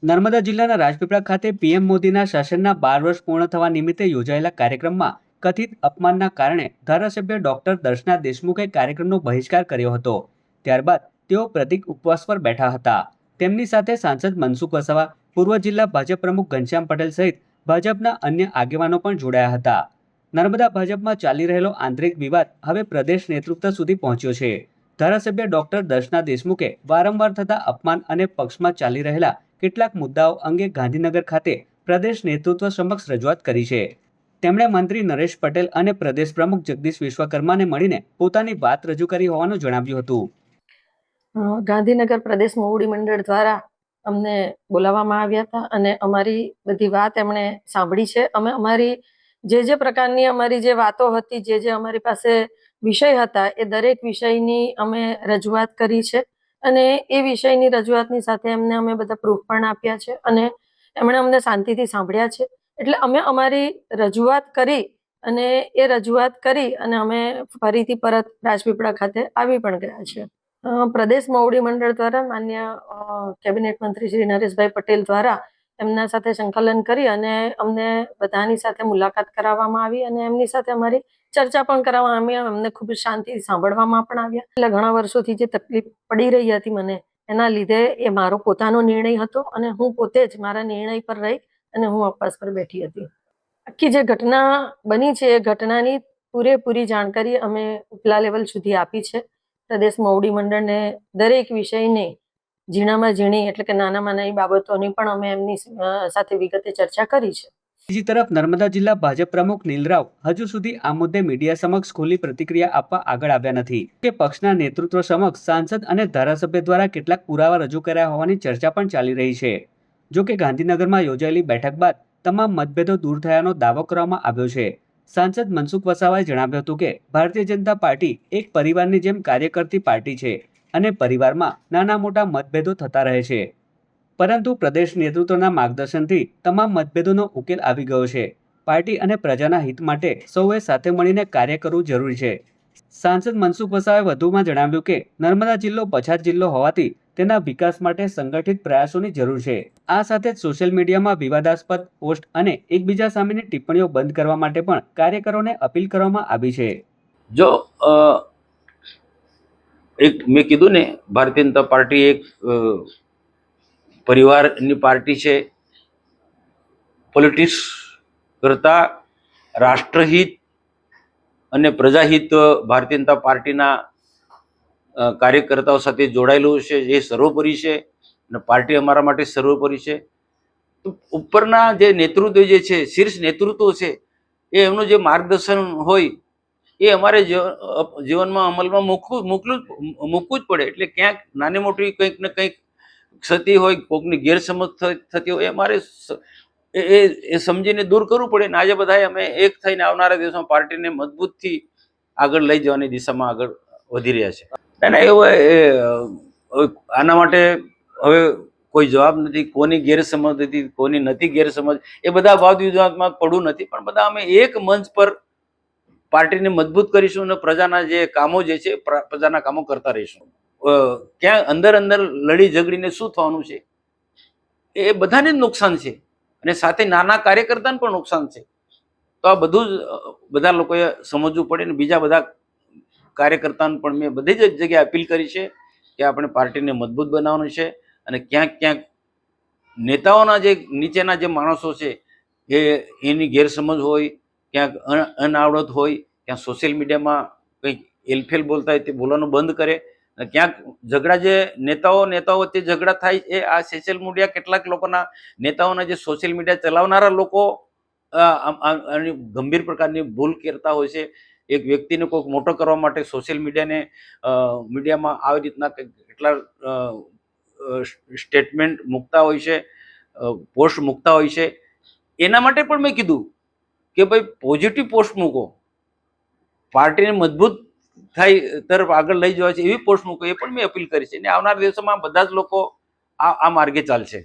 નર્મદા જિલ્લાના રાજપીપળા ખાતે પીએમ મોદીના શાસનના 12 વર્ષ પૂર્ણ થવા નિમિત્તે યોજાયેલા કાર્યક્રમમાં કથિત અપમાનના કારણે ધારાસભ્ય ડોક્ટર દર્શના દેશમુખે કાર્યક્રમનો બહિષ્કાર કર્યો હતો। ત્યારબાદ તેઓ પ્રતિક ઉપવાસ પર બેઠા હતા। તેમની સાથે સાંસદ મનસુખ વસાવા, પૂર્વ જિલ્લા ભાજપ પ્રમુખ ઘનશ્યામ પટેલ સહિત ભાજપના અન્ય આગેવાનો પણ જોડાયા હતા। નર્મદા ભાજપમાં ચાલી રહેલો આંતરિક વિવાદ હવે પ્રદેશ નેતૃત્વ સુધી પહોંચ્યો છે। ધારાસભ્ય ડોક્ટર દર્શના દેશમુખે વારંવાર થતા અપમાન અને પક્ષમાં ચાલી રહેલા કેટલાક મુદ્દાઓ અંગે ગાંધીનગર ખાતે પ્રદેશ નેતૃત્વ સમક્ષ રજૂઆત કરી છે। તેમણે મંત્રી નરેશ પટેલ અને પ્રદેશ પ્રમુખ જગદીશ વિશ્વકર્માને મળીને પોતાની વાત રજૂ કરી હોવાનું જણાવ્યું હતું। ગાંધીનગર પ્રદેશ મોવડી મંડળ દ્વારા અમને બોલાવવામાં આવ્યા હતા અને અમારી બધી વાત એમણે સાંભળી છે। અમે અમારી જે પ્રકારની અમારી જે વાતો હતી, જે અમારી પાસે વિષય હતા, એ દરેક વિષયની અમે રજૂઆત કરી છે અને એ વિષયની રજૂઆતની સાથે એમને અમે બધા પ્રૂફ પણ આપ્યા છે અને એમણે અમને શાંતિથી સાંભળ્યા છે। એટલે અમે અમારી રજૂઆત કરી અને અમે ફરીથી પરત રાજપીપળા ખાતે આવી પણ ગયા છે। પ્રદેશ મોવડી મંડળ દ્વારા માન્ય કેબિનેટ મંત્રી શ્રી નરેશભાઈ પટેલ દ્વારા એમના સાથે સંકલન કરી અને અમને બધાની સાથે મુલાકાત કરાવવામાં આવી અને એમની સાથે અમારી ચર્ચા પણ કરવામાં આવી। અમને ખૂબ શાંતિથી સાંભળવામાં પણ આવ્યા। એટલે ઘણા વર્ષોથી જે તકલીફ પડી રહી હતી મને, એના લીધે એ મારો પોતાનો નિર્ણય હતો અને હું પોતે જ મારા નિર્ણય પર રહી અને હું ઉપવાસ પર બેઠી હતી। આખી જે ઘટના બની છે એ ઘટનાની પૂરેપૂરી જાણકારી અમે ઉપલા લેવલ સુધી આપી છે। પ્રદેશ મોવડી મંડળને દરેક વિષયની ઝીણામાં ઝીણી એટલે કે નાનામાં નાની બાબતોની પણ અમે એમની સાથે વિગતે ચર્ચા કરી છે। બીજી તરફ નર્મદા જિલ્લા ભાજપ પ્રમુખ નીલરાવ હજુ સુધી આ મુદ્દે મીડિયા સમક્ષ ખુલ્લી પ્રતિક્રિયા આપવા આગળ આવ્યા નથી કે પક્ષના નેતૃત્વ સમક્ષ સાંસદ અને ધારાસભ્ય દ્વારા કેટલાક પુરાવા રજૂ કર્યા હોવાની ચર્ચા પણ ચાલી રહી છે। જો કે ગાંધીનગરમાં યોજાયેલી બેઠક બાદ તમામ મતભેદો દૂર થયાનો દાવો કરવામાં આવ્યો છે। સાંસદ મનસુખ વસાવાએ જણાવ્યું હતું કે ભારતીય જનતા પાર્ટી એક પરિવારની જેમ કાર્ય કરતી પાર્ટી છે અને પરિવારમાં નાના મોટા મતભેદો થતા રહે છે, પરંતુ પ્રદેશ નેતૃત્વના માર્ગદર્શનથી તમામ મતભેદોનો ઉકેલ આવી ગયો છે। પાર્ટી અને પ્રજાના હિત માટે સૌએ સાથે મળીને કાર્ય કરવું જરૂરી છે। સાંસદ મનસુખ વસાવાએ વધુમાં જણાવ્યું કે નર્મદા જિલ્લો પછાત જિલ્લો હોવાથી તેના વિકાસ માટે સંગઠિત પ્રયાસોની જરૂર છે। આ સાથે જ સોશિયલ મીડિયામાં વિવાદાસ્પદ પોસ્ટ અને એકબીજા સામેની ટિપ્પણીઓ બંધ કરવા માટે પણ કાર્યકરોને અપીલ કરવામાં આવી છે। જો એક મેં કીધું ને, ભારતીય જનતા પાર્ટી એક પરિવારની પાર્ટી છે। પોલિટિક્સ કરતા રાષ્ટ્રહિત અને પ્રજાહિત ભારતીય જનતા પાર્ટીના કાર્યકર્તાઓ સાથે જોડાયેલું છે, જે સર્વોપરી છે અને પાર્ટી અમારા માટે સર્વોપરી છે। તો ઉપરના જે નેતૃત્વ જે છે, શીર્ષ નેતૃત્વ છે, એ એમનું જે માર્ગદર્શન હોય એ અમારે જીવનમાં અમલમાં મૂકવું જ પડે। એટલે ક્યાંક નાની મોટી કંઈક ને કંઈક ક્ષતિ હોય, કોઈકની ગેરસમજ થતી હોય, એ અમારે એ સમજીને દૂર કરવું પડે ને આજે બધાએ અમે એક થઈને આવનારા દિવસમાં પાર્ટીને મજબૂતથી આગળ લઈ જવાની દિશામાં આગળ વધી રહ્યા છે। અને આના માટે હવે કોઈ જવાબ નથી, કોની ગેરસમજ હતી, કોની નથી ગેરસમજ, એ બધા વાદ વિવાદમાં પડવું નથી, પણ બધા અમે એક મંચ પર પાર્ટીને મજબૂત કરીશું અને પ્રજાના જે કામો જે છે, પ્રજાના કામો કરતા રહીશું। ક્યાં અંદર લડી ઝઘડીને શું થવાનું છે, એ બધાને જ નુકસાન છે અને સાથે નાના કાર્યકર્તાને પણ નુકસાન છે। તો આ બધું જ બધા લોકોએ સમજવું પડે ને બીજા બધા કાર્યકર્તાને પણ મેં બધી જ જગ્યાએ અપીલ કરી છે કે આપણે પાર્ટીને મજબૂત બનાવવાનું છે અને ક્યાંક નેતાઓના જે નીચેના જે માણસો છે એની ગેરસમજ હોય, ક્યાંક અનાવડત હોય, ક્યાંક સોશિયલ મીડિયામાં કંઈક એલફેલ બોલતા હોય તે બોલવાનું બંધ કરે। અને ક્યાંક ઝઘડા જે નેતાઓ વચ્ચે ઝઘડા થાય એ આ સોશિયલ મીડિયા કેટલાક લોકોના નેતાઓના જે સોશિયલ મીડિયા ચલાવનારા લોકો ગંભીર પ્રકારની ભૂલ કરતા હોય છે। એક વ્યક્તિને કોઈક મોટો કરવા માટે સોશિયલ મીડિયામાં આવી રીતના કેટલા સ્ટેટમેન્ટ મૂકતા હોય છે, પોસ્ટ મૂકતા હોય છે। એના માટે પણ મેં કીધું કે ભાઈ પોઝિટિવ પોસ્ટ મૂકો, પાર્ટીને મજબૂત થાય તરફ આગળ લઈ જવા છે એવી પોસ્ટ મૂકો, એ પણ મેં અપીલ કરી છે અને આવનારા દિવસોમાં બધા જ લોકો આ માર્ગે ચાલશે।